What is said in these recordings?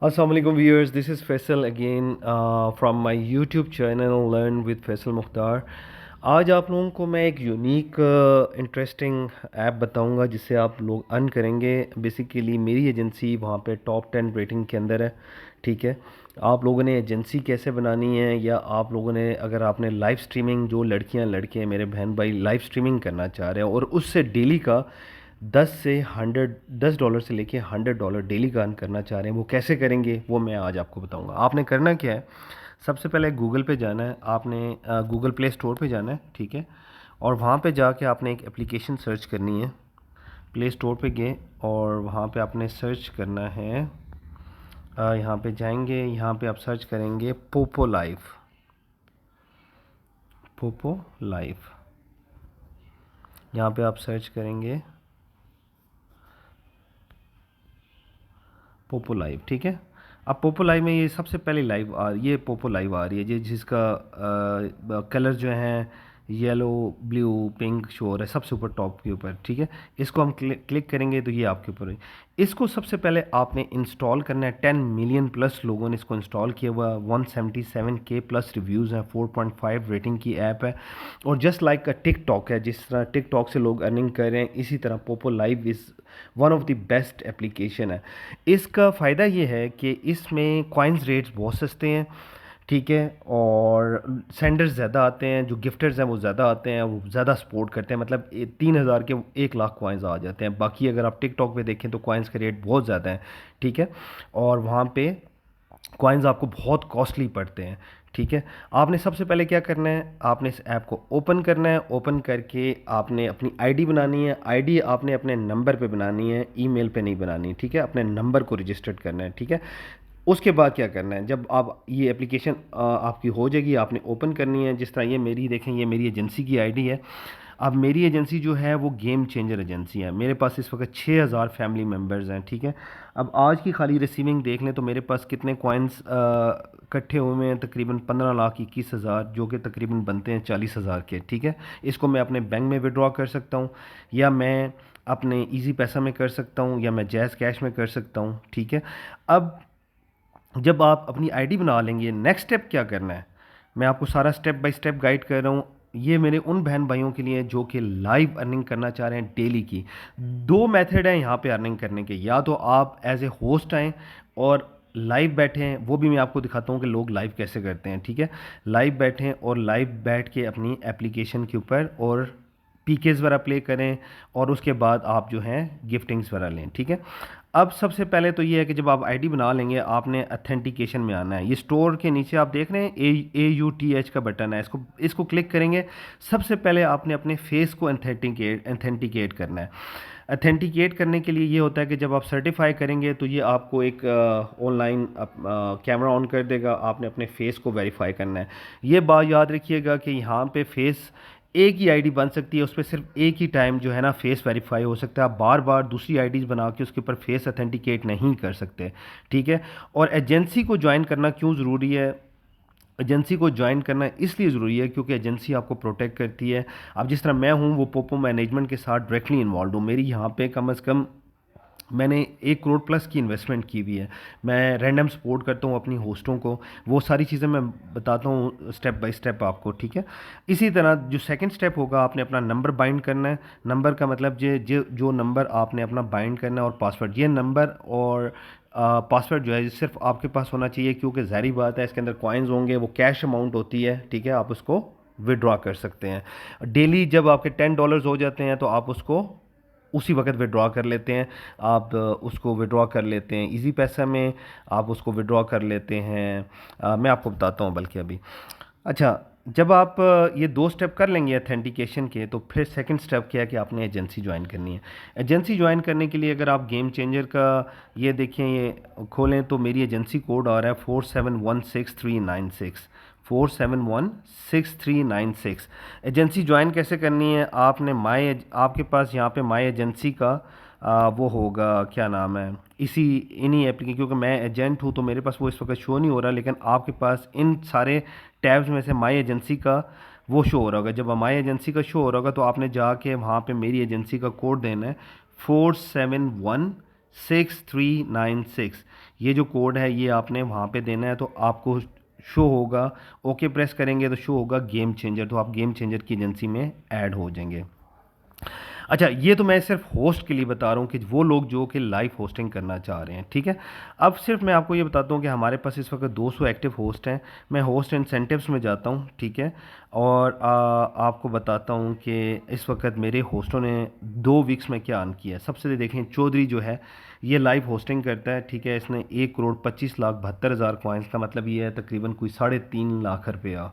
Assalamualaikum viewers, this is Faisal again from my YouTube channel Learn with Faisal Mukhtar। आज आप लोगों को मैं एक यूनिक इंटरेस्टिंग ऐप बताऊंगा जिससे आप लोग अर्न करेंगे। बेसिकली मेरी एजेंसी वहाँ पे टॉप 10 रेटिंग के अंदर है। ठीक है, आप लोगों ने एजेंसी कैसे बनानी है, या आप लोगों ने अगर आपने लाइव स्ट्रीमिंग, जो लड़कियां लड़के मेरे बहन भाई लाइव स्ट्रीमिंग करना चाह रहे हैं और उससे डेली का 10 डॉलर से लेके $100 डेली का अर्न करना चाह रहे हैं, वो कैसे करेंगे वो मैं आज आपको बताऊंगा। आपने करना क्या है, सबसे पहले गूगल पे जाना है, आपने गूगल प्ले स्टोर पे जाना है। ठीक है, और वहाँ पे जाके आपने एक एप्लीकेशन सर्च करनी है। प्ले स्टोर पे गए और वहाँ पे आपने सर्च करना है, यहाँ पे जाएंगे, यहाँ पे आप सर्च करेंगे पोपो लाइव। पोपो लाइव यहाँ पे आप सर्च करेंगे पोपो लाइव। ठीक है, अब पोपो लाइव में ये सबसे पहले ये पोपो लाइव आ रही है, जिसका कलर जो है येलो ब्लू पिंक शो हो रहा है सबसे ऊपर टॉप के ऊपर। ठीक है, इसको हम क्लिक करेंगे तो ये आपके ऊपर है। इसको सबसे पहले आपने इंस्टॉल करना है। 10 मिलियन प्लस लोगों ने इसको इंस्टॉल किया हुआ, 177K प्लस रिव्यूज़ हैं, 4.5 रेटिंग की ऐप है। और जस्ट लाइक अ टिकटॉक है, जिस तरह टिकटॉक से लोग अर्निंग कर रहे हैं, इसी तरह Poopó live is one of the best application है। इसका फ़ायदा ये है कि इसमें कॉइन्स रेट्स बहुत सस्ते हैं। ठीक है, और सेंडर्स ज़्यादा आते हैं, जो गिफ्टर्स हैं वो ज़्यादा आते हैं, वो ज़्यादा सपोर्ट करते हैं। मतलब 3,000 के 1 लाख कॉइन्स आ जाते हैं। बाकी अगर आप टिकटॉक पे देखें तो कॉइन्स के रेट बहुत ज़्यादा हैं। ठीक है, और वहाँ पे कॉइन्स आपको बहुत कॉस्टली पड़ते हैं। ठीक है, आपने सबसे पहले क्या करना है, आपने इस ऐप को ओपन करना है। ओपन करके आपने अपनी आईडी बनानी है। आईडी आपने अपने नंबर पे बनानी है, ईमेल पे नहीं बनानी। ठीक है, अपने नंबर को रजिस्टर्ड करना है। ठीक है, उसके बाद क्या करना है, जब आप ये एप्लीकेशन आपकी हो जाएगी, आपने ओपन करनी है। जिस तरह ये मेरी देखें, ये मेरी एजेंसी की आईडी है। अब मेरी एजेंसी जो है वो गेम चेंजर एजेंसी है। मेरे पास इस वक्त 6,000 फैमिली मेम्बर्स हैं। ठीक है, अब आज की खाली रिसीविंग देख लें तो मेरे पास कितने कॉइन्स इकट्ठे हुए हैं, तकरीबन 15,21,000, जो कि तकरीबन बनते हैं 40,000 के। ठीक है, इसको मैं अपने बैंक में विड्रॉ कर सकता हूँ, या मैं अपने इजी पैसा में कर सकता हूँ, या मैं जैज़ कैश में कर सकता हूँ। ठीक है, अब जब आप अपनी आईडी बना लेंगे, नेक्स्ट स्टेप क्या करना है, मैं आपको सारा स्टेप बाय स्टेप गाइड कर रहा हूँ। ये मेरे उन बहन भाइयों के लिए जो कि लाइव अर्निंग करना चाह रहे हैं डेली की। दो मेथड हैं यहाँ पे अर्निंग करने के, या तो आप एज ए होस्ट आएँ और लाइव बैठें, वो भी मैं आपको दिखाता हूँ कि लोग लाइव कैसे करते हैं। ठीक है, लाइव बैठें और लाइव बैठ के अपनी एप्लीकेशन के ऊपर और पीकेज वगैरह प्ले करें, और उसके बाद आप जो हैं गिफ्टिंग्स वगैरह लें। ठीक है, अब सबसे पहले तो ये है कि जब आप आईडी बना लेंगे, आपने अथेंटिकेशन में आना है। ये स्टोर के नीचे आप देख रहे हैं AUTH का बटन है, इसको क्लिक करेंगे। सबसे पहले आपने अपने फेस को अथेंटिकेट करना है। अथेंटिकेट करने के लिए ये होता है कि जब आप सर्टिफाई करेंगे तो ये आपको एक ऑनलाइन कैमरा ऑन कर देगा, आपने अपने फेस को वेरीफाई करना है। ये बात याद रखिएगा कि यहाँ पे फेस एक ही आईडी बन सकती है, उस पर सिर्फ एक ही टाइम जो है ना फेस वेरीफाई हो सकता है। आप बार बार दूसरी आईडीज़ बना के उसके ऊपर फेस अथेंटिकेट नहीं कर सकते। ठीक है, और एजेंसी को ज्वाइन करना क्यों ज़रूरी है, एजेंसी को ज्वाइन करना इसलिए ज़रूरी है क्योंकि एजेंसी आपको प्रोटेक्ट करती है। अब जिस तरह मैं हूँ वो पोपो मैनेजमेंट के साथ डायरेक्टली इन्वॉल्व हूँ। मेरी यहाँ पे कम से कम मैंने 1 करोड़ प्लस की इन्वेस्टमेंट की हुई है। मैं रैंडम सपोर्ट करता हूँ अपनी होस्टों को, वो सारी चीज़ें मैं बताता हूँ स्टेप बाय स्टेप आपको। ठीक है, इसी तरह जो सेकंड स्टेप होगा, आपने अपना नंबर बाइंड करना है। नंबर का मतलब जो नंबर आपने अपना बाइंड करना है, और पासवर्ड, ये नंबर और पासवर्ड जो है सिर्फ आपके पास होना चाहिए, क्योंकि ज़ाहिर बात है इसके अंदर कॉइन्स होंगे, वो कैश अमाउंट होती है। ठीक है, आप उसको विड्रॉ कर सकते हैं डेली। जब आपके $10 हो जाते हैं तो आप उसको उसी वक्त विड्रॉ कर लेते हैं। आप उसको विड्रॉ कर लेते हैं इजी पैसा में, आप उसको विड्रॉ कर लेते हैं। मैं आपको बताता हूँ बल्कि अभी। अच्छा, जब आप ये 2 स्टेप कर लेंगे अथेंटिकेशन के, तो फिर सेकंड स्टेप क्या है कि आपने एजेंसी ज्वाइन करनी है। एजेंसी ज्वाइन करने के लिए अगर आप गेम चेंजर का ये देखें, ये खोलें तो मेरी एजेंसी कोड आ रहा है 4716 396, 4716 396। एजेंसी ज्वाइन कैसे करनी है, आपने आपके पास यहाँ पे माई एजेंसी का वो होगा, क्या नाम है, इन्हीं एप्लीकेशन, क्योंकि मैं एजेंट हूँ तो मेरे पास वो इस वक्त शो नहीं हो रहा, लेकिन आपके पास इन सारे टैब्स में से माई एजेंसी का वो शो हो रहा होगा। जब माई एजेंसी का शो हो रहा होगा तो आपने जाके वहाँ पे मेरी एजेंसी का कोड देना है 4716 396। ये जो कोड है ये आपने वहाँ पे देना है, तो आपको शो होगा, ओके प्रेस करेंगे तो शो होगा गेम चेंजर, तो आप गेम चेंजर की एजेंसी में ऐड हो जाएंगे। अच्छा, ये तो मैं सिर्फ होस्ट के लिए बता रहा हूँ कि वो लोग जो कि लाइव होस्टिंग करना चाह रहे हैं, ठीक है। अब सिर्फ मैं आपको ये बताता हूँ कि हमारे पास इस वक्त 200 एक्टिव होस्ट हैं। मैं होस्ट इंसेंटिव्स में जाता हूँ, ठीक है, और आपको बताता हूँ कि इस वक्त मेरे होस्टों ने 2 वीक्स में क्या अर्न किया है। सबसे देखें, चौधरी जो है ये लाइव होस्टिंग करता है, ठीक है, इसने 1,25,72,000 कॉइन्स का मतलब ये है तकरीबन कोई 3.5 लाख रुपया,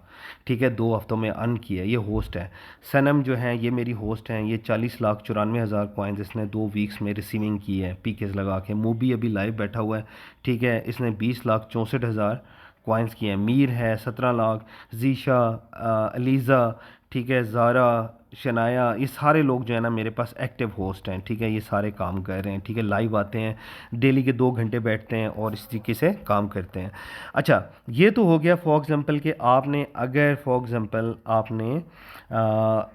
ठीक है, 2 हफ्तों में अर्न किया। ये होस्ट है। सनम जो है ये मेरी होस्ट हैं, ये 40,94,000 कॉइन्स इसने 2 वीक्स में रिसीविंग की है पीकेस लगा के। मूबी अभी लाइव बैठा हुआ है, ठीक है, इसने 20,64,000 कॉइन्स किए हैं। मीर है 17 लाख, जीशा, अलीज़ा, ठीक है, ज़ारा, शनाया, ये सारे लोग जो है ना मेरे पास एक्टिव होस्ट हैं, ठीक है, ये सारे काम कर रहे हैं, ठीक है, लाइव आते हैं, डेली के 2 घंटे बैठते हैं और इस तरीके से काम करते हैं। अच्छा, ये तो हो गया फॉर एग्ज़ाम्पल कि आपने अगर फॉर एग्ज़ाम्पल आपने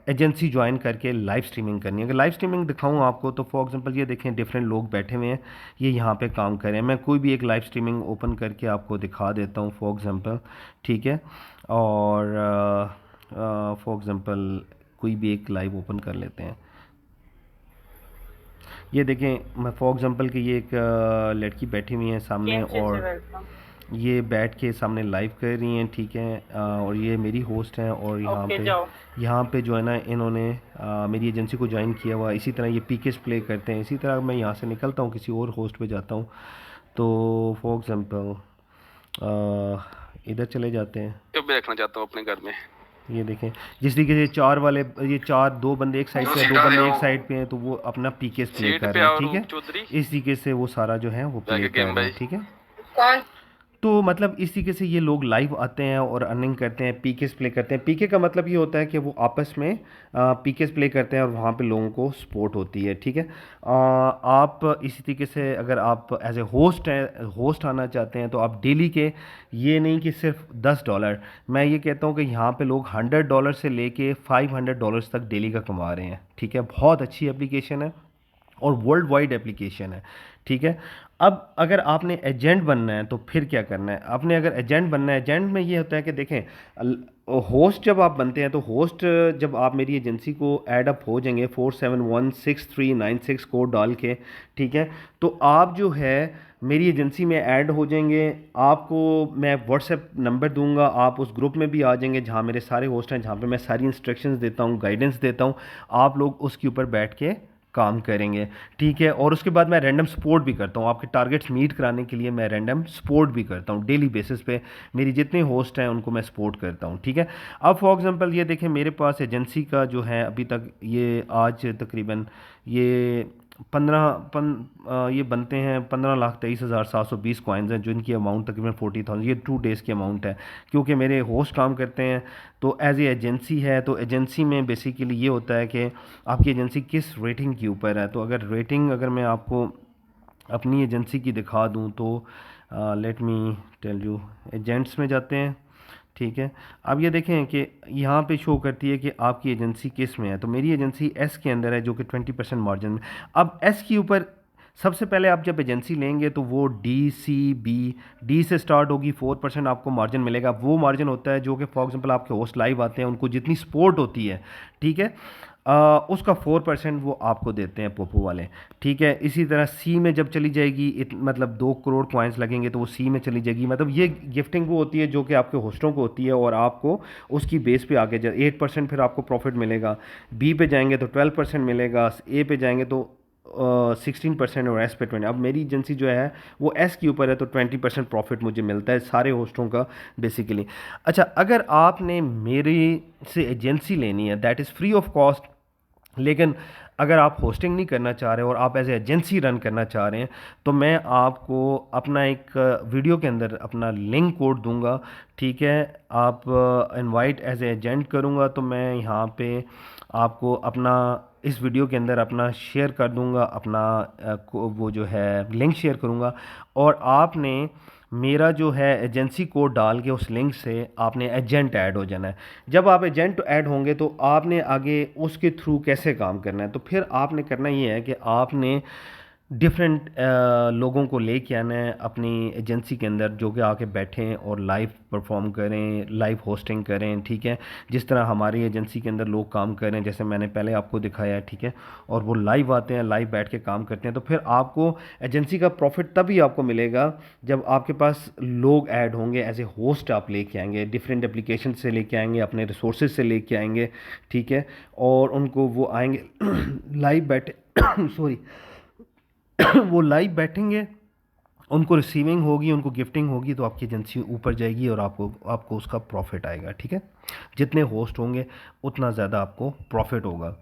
एजेंसी ज्वाइन करके लाइव स्ट्रीमिंग करनी है। अगर लाइव स्ट्रीमिंग दिखाऊं आपको तो फॉर एग्ज़ाम्पल ये देखें, डिफरेंट लोग बैठे हुए हैं, ये यहाँ पे काम कर रहे हैं। मैं कोई भी एक लाइव स्ट्रीमिंग ओपन करके आपको दिखा देता हूँ फॉर एग्ज़ाम्पल, ठीक है, और फॉर एग्ज़ाम्पल कोई भी एक लाइव ओपन कर लेते हैं। ये देखें, मैं फॉर एग्ज़ाम्पल कि ये एक लड़की बैठी हुई है सामने गेम चेंजर और वेलकम। ये बैठ के सामने लाइव कर रही हैं, ठीक है, और ये मेरी होस्ट हैं और ओके जाओ। यहाँ पे जो है ना इन्होंने मेरी एजेंसी को ज्वाइन किया हुआ है। इसी तरह ये पीकेस प्ले करते हैं। इसी तरह मैं यहाँ से निकलता हूँ, किसी और होस्ट पे जाता हूँ, तो फॉर एग्ज़ाम्पल इधर चले जाते हैं। तो मैं रखना चाहता हूँ अपने घर में। ये देखें, जिस तरीके से चार वाले, ये चार, 2 बंदे एक साइड पे हैं, 2 बंदे एक साइड पे हैं, तो वो अपना पीकेस प्ले सीट कर पे रहे हैं, आओ ठीक है। चौधरी, इस तरीके से वो सारा जो है वो प्ले जाके कर गेम रहे भाई। हैं, ठीक है। कौन? तो मतलब इस तरीके से ये लोग लाइव आते हैं और अर्निंग करते हैं, पीकेस प्ले करते हैं। पीके का मतलब ये होता है कि वो आपस में पीकेस प्ले करते हैं और वहाँ पे लोगों को सपोर्ट होती है, ठीक है। आप इसी तरीके से अगर आप एज ए होस्ट हैं, होस्ट आना चाहते हैं, तो आप डेली के, ये नहीं कि सिर्फ $10, मैं ये कहता हूँ कि यहाँ पे लोग $100 से लेके $500 तक डेली का कमा रहे हैं, ठीक है। बहुत अच्छी एप्लीकेशन है और वर्ल्ड वाइड एप्लीकेशन है, ठीक है। अब अगर आपने एजेंट बनना है तो फिर क्या करना है। आपने अगर एजेंट बनना है, एजेंट में ये होता है कि देखें, होस्ट जब आप बनते हैं तो होस्ट, जब आप मेरी एजेंसी को ऐड अप हो जाएंगे 471639 कोड डाल के, ठीक है, तो आप जो है मेरी एजेंसी में ऐड हो जाएंगे। आपको मैं व्हाट्सएप नंबर दूंगा, आप उस ग्रुप में भी आ जाएंगे जहाँ मेरे सारे होस्ट हैं, जहाँ पे मैं सारी इंस्ट्रक्शंस देता हूँ, गाइडेंस देता हूँ। आप लोग उसके ऊपर बैठ के काम करेंगे, ठीक है। और उसके बाद मैं रैंडम सपोर्ट भी करता हूँ, आपके टारगेट्स मीट कराने के लिए मैं रैंडम सपोर्ट भी करता हूँ डेली बेसिस पे। मेरी जितने होस्ट हैं उनको मैं सपोर्ट करता हूँ, ठीक है। अब फॉर एग्जांपल ये देखें, मेरे पास एजेंसी का जो है अभी तक, ये आज तकरीबन ये ये बनते हैं 15,23,720 कॉइन्स हैं, जो इनकी अमाउंट तकरीबन 40,000, ये 2 डेज़ की अमाउंट है। क्योंकि मेरे होस्ट काम करते हैं तो एज ए एजेंसी है, तो एजेंसी में बेसिकली ये होता है कि आपकी एजेंसी किस रेटिंग के ऊपर है। तो अगर रेटिंग, अगर मैं आपको अपनी एजेंसी की दिखा दूं तो let me tell you, agents में जाते हैं, ठीक है। अब ये देखें कि यहाँ पे शो करती है कि आपकी एजेंसी किस में है। तो मेरी एजेंसी एस के अंदर है, जो कि 20% मार्जिन में। अब एस के ऊपर सबसे पहले आप जब एजेंसी लेंगे तो वो डी से स्टार्ट होगी, 4% आपको मार्जिन मिलेगा। वो मार्जिन होता है जो कि फॉर एग्जांपल आपके होस्ट लाइव आते हैं, उनको जितनी सपोर्ट होती है, ठीक है, उसका 4% वो आपको देते हैं पोपो वाले, ठीक है। इसी तरह सी में जब चली जाएगी, मतलब 2 करोड़ कॉइन्स लगेंगे तो वो सी में चली जाएगी। मतलब ये गिफ्टिंग वो होती है जो कि आपके होस्टों को होती है और आपको उसकी बेस पे आगे 8% फिर आपको प्रॉफिट मिलेगा। बी पे जाएंगे तो 12% मिलेगा, ए पे जाएंगे तो 16% और एस पे 20। अब मेरी एजेंसी जो है वो एस के ऊपर है, तो 20% प्रॉफिट मुझे मिलता है सारे होस्टों का बेसिकली। अच्छा, अगर आपने मेरी से एजेंसी लेनी है, that is free of cost, लेकिन अगर आप होस्टिंग नहीं करना चाह रहे और आप एज ए एजेंसी रन करना चाह रहे हैं, तो मैं आपको अपना एक वीडियो के अंदर अपना लिंक कोड दूंगा, ठीक है। आप इनवाइट एज ए एजेंट करूंगा तो मैं यहाँ पे आपको अपना इस वीडियो के अंदर अपना शेयर कर दूंगा, अपना वो जो है लिंक शेयर करूंगा, और आपने मेरा जो है एजेंसी कोड डाल के उस लिंक से आपने एजेंट ऐड हो जाना है। जब आप एजेंट ऐड होंगे तो आपने आगे उसके थ्रू कैसे काम करना है, तो फिर आपने करना ये है कि आपने डिफरेंट लोगों को लेके आना है अपनी एजेंसी के अंदर, जो कि आके बैठें और लाइव परफॉर्म करें, लाइव होस्टिंग करें, ठीक है। जिस तरह हमारी एजेंसी के अंदर लोग काम कर रहे हैं, जैसे मैंने पहले आपको दिखाया है, ठीक है। और वो लाइव आते हैं, लाइव बैठ के काम करते हैं, तो फिर आपको एजेंसी का प्रॉफिट तभी आपको मिलेगा जब आपके पास लोग ऐड होंगे, एज ए होस्ट आप लेके आएंगे, डिफरेंट एप्लीकेशन से लेके आएंगे, अपने रिसोर्सेज से लेके आएंगे, ठीक है। और उनको वो आएंगे लाइव बैठे सॉरी वो लाइव बैठेंगे, उनको रिसीविंग होगी, उनको गिफ्टिंग होगी, तो आपकी एजेंसी ऊपर जाएगी और आपको आपको उसका प्रॉफिट आएगा, ठीक है। जितने होस्ट होंगे उतना ज़्यादा आपको प्रॉफिट होगा।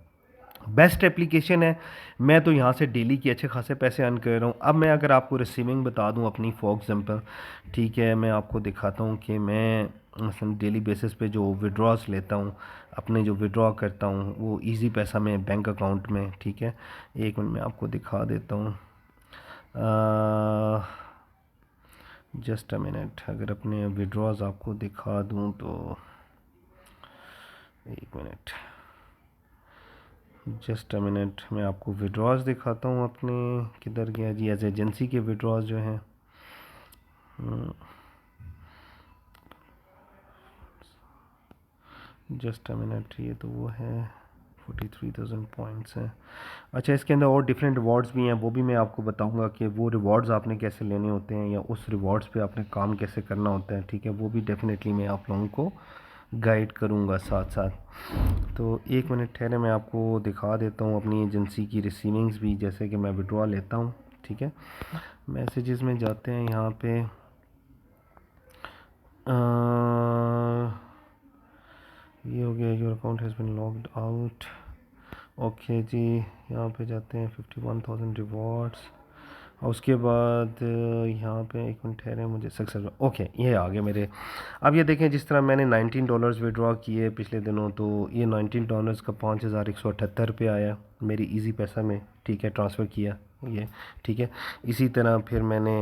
बेस्ट एप्लीकेशन है। मैं तो यहाँ से डेली के अच्छे खासे पैसे अर्न कर रहा हूँ। अब मैं अगर आपको रिसीविंग बता दूँ अपनी, फॉर एग्जांपल, ठीक है, मैं आपको दिखाता हूँ कि मैं मसलन डेली बेसिस पे जो विड्रॉज लेता हूँ, अपने जो विड्रॉ करता हूँ, वो इजी पैसा में बैंक अकाउंट में, ठीक है। एक मिनट में आपको दिखा देता हूँ, जस्ट अ मिनट। अगर अपने विड्रॉज आपको दिखा दूँ तो एक मिनट, जस्ट अ मिनट, मैं आपको विड्रॉज दिखाता हूँ अपने। किधर गया जी? एज एजेंसी के विड्रॉज जो हैं, जस्ट अ मिनट, ये तो वो है 43,000 पॉइंट्स हैं। अच्छा, इसके अंदर और डिफरेंट रिवॉर्ड्स भी हैं, वो भी मैं आपको बताऊंगा कि वो रिवॉर्ड्स आपने कैसे लेने होते हैं या उस रिवॉर्ड्स पे आपने काम कैसे करना होता है, ठीक है। वो भी डेफिनेटली मैं आप लोगों को गाइड करूंगा साथ साथ। तो एक मिनट ठहरे, मैं आपको दिखा देता हूँ अपनी एजेंसी की रिसीविंग्स भी, जैसे कि मैं विड्रॉ लेता हूँ, ठीक है। मैसेजेस में जाते हैं, यहाँ पे ये हो गया, your account has been logged out. Okay जी, यहाँ पे जाते हैं 51,000 रिवॉर्ड्स, और उसके बाद यहाँ पे एक मिनट ठहरे, मुझे सक्सेस, ओके, ये आ गए मेरे। अब ये देखें, जिस तरह मैंने $19 विड्रॉ किए पिछले दिनों, तो ये $19 का 5,178 रुपये आया मेरी इजी पैसा में, ठीक है, ट्रांसफ़र किया ये, ठीक है। इसी तरह फिर मैंने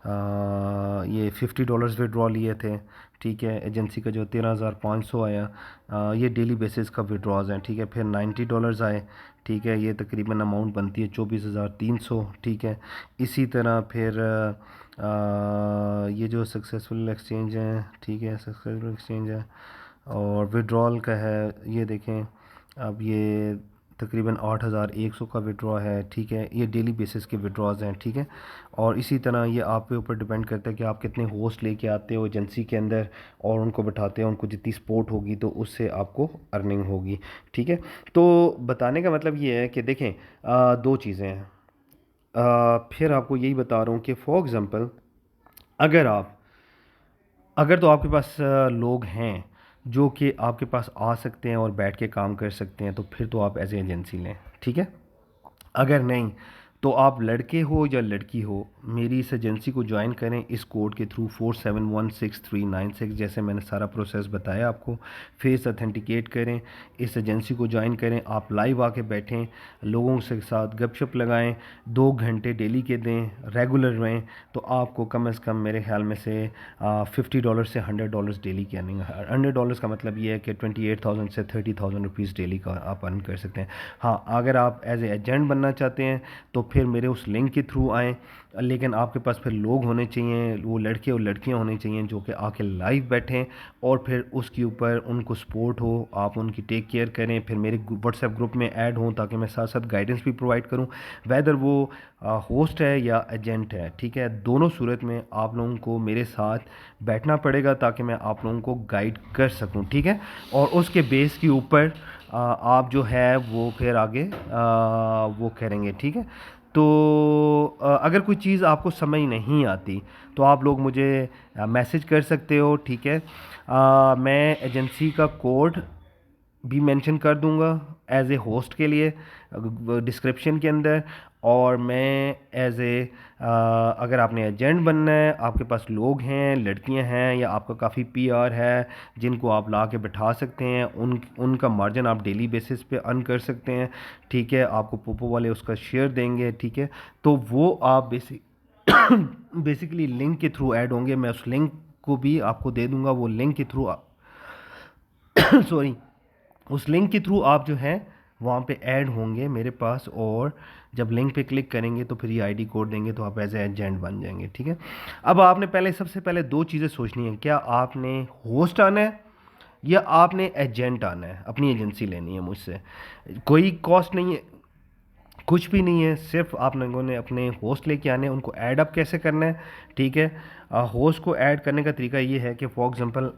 ये $50 विड्रॉ लिए थे, ठीक है। एजेंसी का जो 13,500 आया, ये डेली बेसिस का विड्रॉज हैं, ठीक है। फिर $90 आए, ठीक है, ये तकरीबन अमाउंट बनती है 24,300, ठीक है। इसी तरह फिर ये जो सक्सेसफुल एक्सचेंज है, ठीक है, सक्सेसफुल एक्सचेंज है और विड्रॉल का है, ये देखें, अब ये तकरीबन 8,100 का विड्रॉ है, ठीक है। ये डेली बेसिस के विड्रॉज हैं, ठीक है। और इसी तरह ये आप पे ऊपर डिपेंड करता है कि आप कितने होस्ट लेके आते हो एजेंसी के अंदर और उनको बिठाते हो, उनको जितनी सपोर्ट होगी तो उससे आपको अर्निंग होगी, ठीक है। तो बताने का मतलब ये है कि देखें, दो चीज़ें हैं। फिर आपको यही बता रहा हूँ कि फॉर एग्ज़ाम्पल, अगर आप अगर तो आपके पास लोग हैं जो कि आपके पास आ सकते हैं और बैठ के काम कर सकते हैं, तो फिर तो आप एज ए एजेंसी लें, ठीक है। अगर नहीं, तो आप लड़के हो या लड़की हो, मेरी इस एजेंसी को ज्वाइन करें इस कोड के थ्रू 4716 396, जैसे मैंने सारा प्रोसेस बताया आपको। फेस अथेंटिकेट करें, इस एजेंसी को ज्वाइन करें, आप लाइव आके बैठें, लोगों के साथ गपशप लगाएं, 2 घंटे डेली के दें, रेगुलर रहें, तो आपको कम से कम मेरे ख्याल में से $50 से $100 डेली की अर्निंग। $100 का मतलब ये है कि 28,000 से 30,000 रुपीज़ डेली का आप अर्न कर सकते हैं। हाँ, अगर आप एज ए एजेंट बनना चाहते हैं तो फिर मेरे उस लिंक के थ्रू आएँ, लेकिन आपके पास फिर लोग होने चाहिए, वो लड़के और लड़कियां होने चाहिए जो कि आके लाइव बैठें और फिर उसके ऊपर उनको सपोर्ट हो, आप उनकी टेक केयर करें, फिर मेरे व्हाट्सएप ग्रुप में ऐड हों ताकि मैं साथ साथ गाइडेंस भी प्रोवाइड करूं, वेदर वो होस्ट है या एजेंट है, ठीक है। दोनों सूरत में आप लोगों को मेरे साथ बैठना पड़ेगा ताकि मैं आप लोगों को गाइड कर सकूं, ठीक है। और उसके बेस के ऊपर आप जो है वो फिर आगे वो करेंगे, ठीक है। तो अगर कोई चीज़ आपको समझ नहीं आती तो आप लोग मुझे मैसेज कर सकते हो, ठीक है। मैं एजेंसी का कोड भी मेंशन कर दूंगा एज ए होस्ट के लिए डिस्क्रिप्शन के अंदर, और मैं एज ए अगर आपने एजेंट बनना है, आपके पास लोग हैं, लड़कियां हैं या आपका काफ़ी पीआर है जिनको आप ला के बैठा सकते हैं, उनका मार्जिन आप डेली बेसिस पे अर्न कर सकते हैं, ठीक है। आपको पोपो वाले उसका शेयर देंगे, ठीक है। तो वो आप बेसिकली लिंक के थ्रू ऐड होंगे, मैं उस लिंक को भी आपको दे दूंगा, वो लिंक के थ्रू सॉरी उस लिंक के थ्रू आप जो है वहाँ पे ऐड होंगे मेरे पास, और जब लिंक पे क्लिक करेंगे तो फिर ये आईडी कोड देंगे तो आप एज ए एजेंट बन जाएंगे, ठीक है। अब आपने पहले सबसे पहले दो चीज़ें सोचनी है, क्या आपने होस्ट आना है या आपने एजेंट आना है, अपनी एजेंसी लेनी है मुझसे। कोई कॉस्ट नहीं है, कुछ भी नहीं है, सिर्फ आप लोगों ने अपने होस्ट लेके आने हैं। उनको ऐड अप कैसे करना है, ठीक है। होस्ट को ऐड करने का तरीका ये है कि फॉर एग्ज़ाम्पल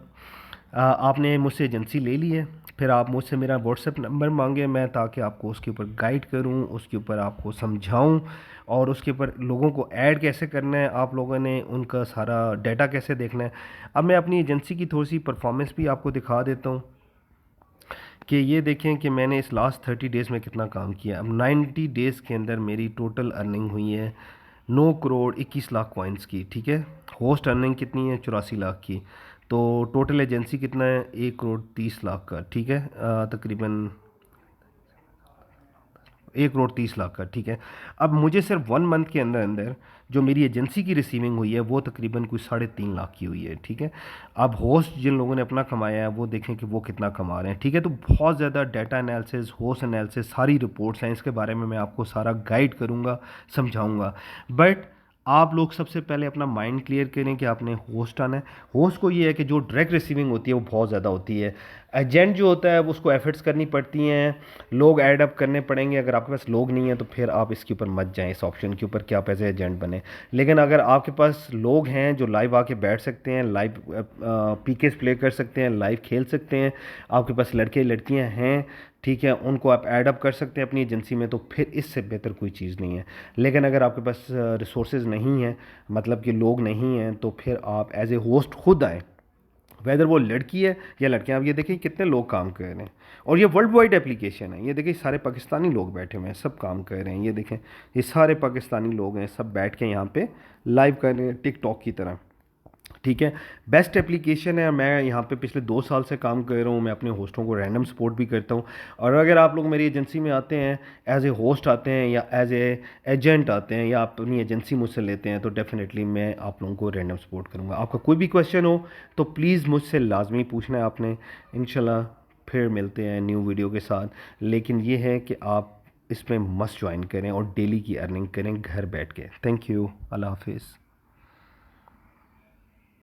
आपने मुझसे एजेंसी ले ली है, फिर आप मुझसे मेरा व्हाट्सएप नंबर मांगे मैं, ताकि आपको उसके ऊपर गाइड करूं, उसके ऊपर आपको समझाऊं, और उसके ऊपर लोगों को ऐड कैसे करना है, आप लोगों ने उनका सारा डाटा कैसे देखना है। अब मैं अपनी एजेंसी की थोड़ी सी परफॉर्मेंस भी आपको दिखा देता हूँ कि ये देखें कि मैंने इस लास्ट 30 डेज़ में कितना काम किया। अब 90 डेज़ के अंदर मेरी टोटल अर्निंग हुई है 9 करोड़ 21 लाख कॉइन्स की, ठीक है। होस्ट अर्निंग कितनी है, 84 लाख की। तो टोटल एजेंसी कितना है, 1 करोड़ 30 लाख का, ठीक है। तकरीबन 1 करोड़ 30 लाख का, ठीक है। अब मुझे सिर्फ 1 मंथ के अंदर अंदर जो मेरी एजेंसी की रिसीविंग हुई है वो तकरीबन कुछ 3.5 लाख की हुई है, ठीक है। अब होस्ट जिन लोगों ने अपना कमाया है वो देखें कि वो कितना कमा रहे हैं, ठीक है। तो बहुत ज़्यादा डाटा एनालिसिस, होस्ट एनालिसिस, सारी रिपोर्ट्स हैं, इसके बारे में मैं आपको सारा गाइड करूँगा, समझाऊँगा। बट आप लोग सबसे पहले अपना माइंड क्लियर करें कि आपने होस्ट आना है। होस्ट को ये है कि जो डायरेक्ट रिसीविंग होती है वो बहुत ज़्यादा होती है। एजेंट जो होता है वो उसको एफर्ट्स करनी पड़ती हैं, लोग ऐड अप करने पड़ेंगे। अगर आपके पास लोग नहीं है तो फिर आप इसके ऊपर मत जाएं, इस ऑप्शन के ऊपर कि आप एज ए एजेंट बने। लेकिन अगर आपके पास लोग हैं जो लाइव आके बैठ सकते हैं, लाइव पीकेस प्ले कर सकते हैं, लाइव खेल सकते हैं, आपके पास लड़के लड़कियां हैं, ठीक है, उनको आप ऐड अप कर सकते हैं अपनी एजेंसी में, तो फिर इससे बेहतर कोई चीज़ नहीं है। लेकिन अगर आपके पास रिसोर्सेज नहीं हैं, मतलब कि लोग नहीं हैं, तो फिर आप एज ए होस्ट खुद आएँ, वेदर वो लड़की है या लड़के। आप ये देखिए कितने लोग काम कर रहे हैं, और ये वर्ल्ड वाइड एप्लीकेशन है। ये देखिए सारे पाकिस्तानी लोग बैठे हुए हैं, सब काम कर रहे हैं। ये देखें, ये सारे पाकिस्तानी लोग हैं, सब बैठ के यहाँ पे लाइव कर रहे हैं टिकटॉक की तरह, ठीक है। बेस्ट एप्लीकेशन है। मैं यहाँ पे पिछले 2 साल से काम कर रहा हूँ। मैं अपने होस्टों को रैंडम सपोर्ट भी करता हूँ। और अगर आप लोग मेरी एजेंसी में आते हैं, एज ए होस्ट आते हैं या एज ए एजेंट आते हैं, या आप अपनी एजेंसी मुझसे लेते हैं, तो डेफिनेटली मैं आप लोगों को रैंडम सपोर्ट करूँगा। आपका कोई भी क्वेश्चन हो तो प्लीज़ मुझसे लाजमी पूछना है आपने। इंशाल्लाह फिर मिलते हैं न्यू वीडियो के साथ। लेकिन ये है कि आप इसमें मस्ट ज्वाइन करें और डेली की अर्निंग करें घर बैठ के। थैंक यू, अल्लाह हाफिज़।